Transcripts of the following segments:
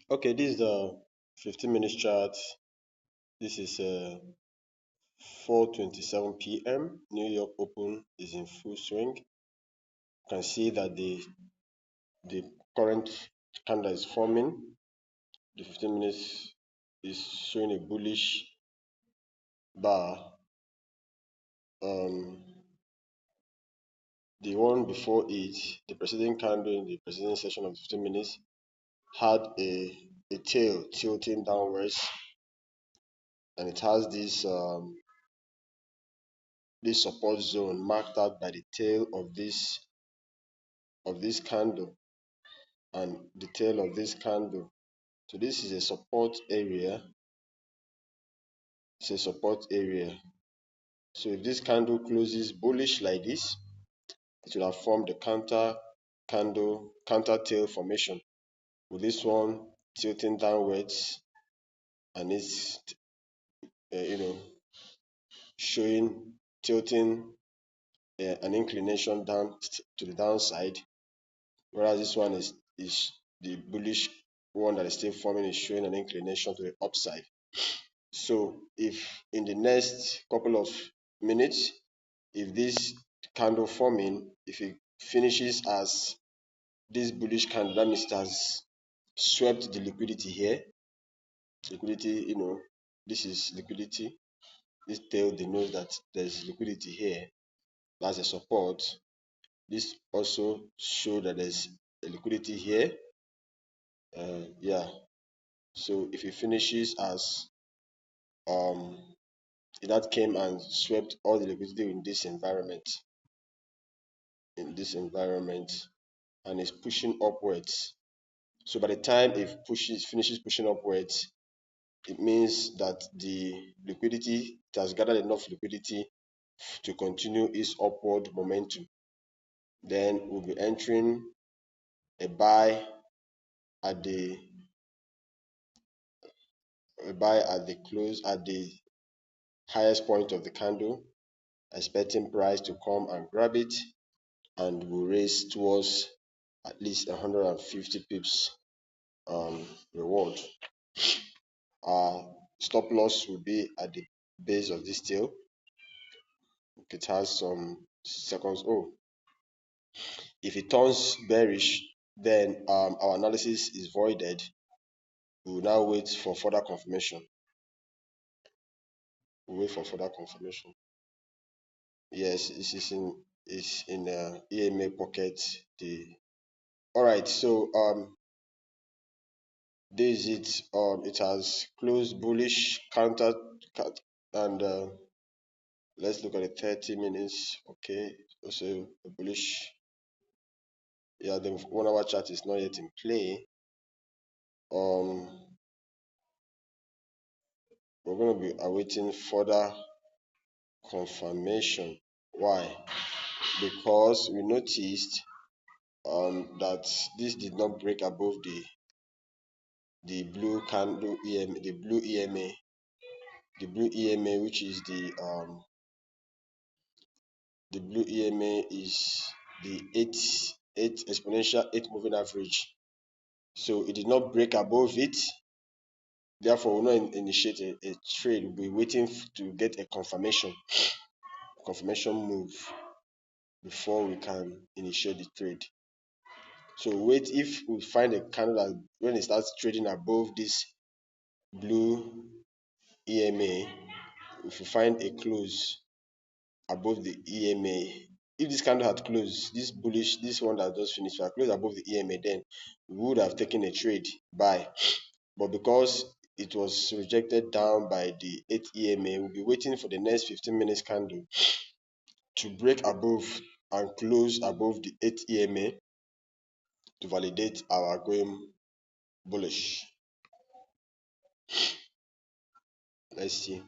Okay, this is the 15 minutes chart. This is 4:27 p.m. New York Open is in full swing. You can see that the current candle is forming. The 15 minutes is showing a bullish bar. Um, the one before it, the preceding candle in the preceding session of 15 minutes, had a tail tilting downwards, and it has this support zone marked out by the tail of this candle and the tail of this candle. So this is a support area. It's a support area. So if this candle closes bullish like this, it will have formed the counter tail formation with this one tilting downwards, and it's you know showing tilting an inclination down to the downside, whereas this one is the bullish one that is still forming is showing an inclination to the upside. So if in the next couple of minutes, if this candle forming, if it finishes as this bullish candle, that means it has swept the liquidity here. Liquidity, this is liquidity. This tail denotes that there's liquidity here. That's a support. This also shows that there's a liquidity here. Yeah. So if it finishes as that came and swept all the liquidity in this environment, and is pushing upwards. So by the time it finishes pushing upwards, it means that the liquidity, it has gathered enough liquidity to continue its upward momentum. Then we'll be entering a buy at the close, at the highest point of the candle, expecting price to come and grab it, and will raise towards at least 150 pips reward. Our stop loss will be at the base of this tail. It has some seconds. Oh, if it turns bearish, then our analysis is voided. We will now wait for further confirmation. We'll wait for further confirmation. Yes, this is in EMA pocket. All right. So this is it. It has closed bullish counter, and let's look at the 30 minutes. Okay, also a bullish. Yeah, the 1 hour chart is not yet in play. Um, we're going to be awaiting further confirmation. Why? Because we noticed that this did not break above the blue candle EMA, the blue EMA, which is the blue EMA is the 8 exponential 8 moving average. So it did not break above it. Therefore, we'll not initiate a trade. We'll be waiting to get a confirmation move before we can initiate the trade. So wait, if we find a candle that when it starts trading above this blue EMA, if we find a close above the EMA, if this candle had closed, this one that just finished, had closed above the EMA, then we would have taken a trade buy. But because it was rejected down by the 8 EMA, we'll be waiting for the next 15 minutes candle to break above and close above the 8 EMA to validate our going bullish. Let's see.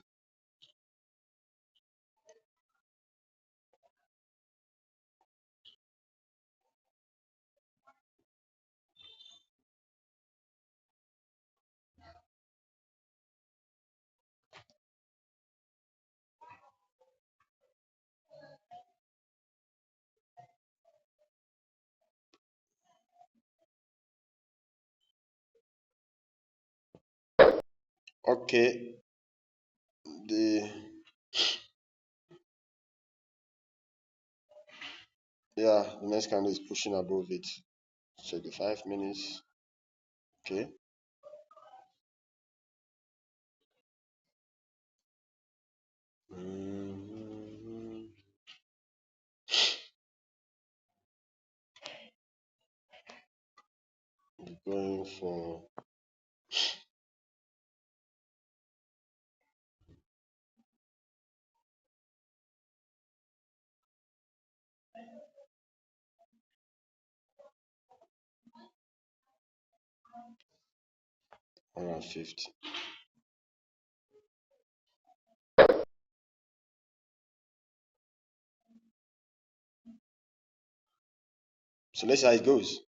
Okay, the the next candle is pushing above it. Check the 5 minutes. Okay. Mhm. Going for around 50. So let's see how it goes.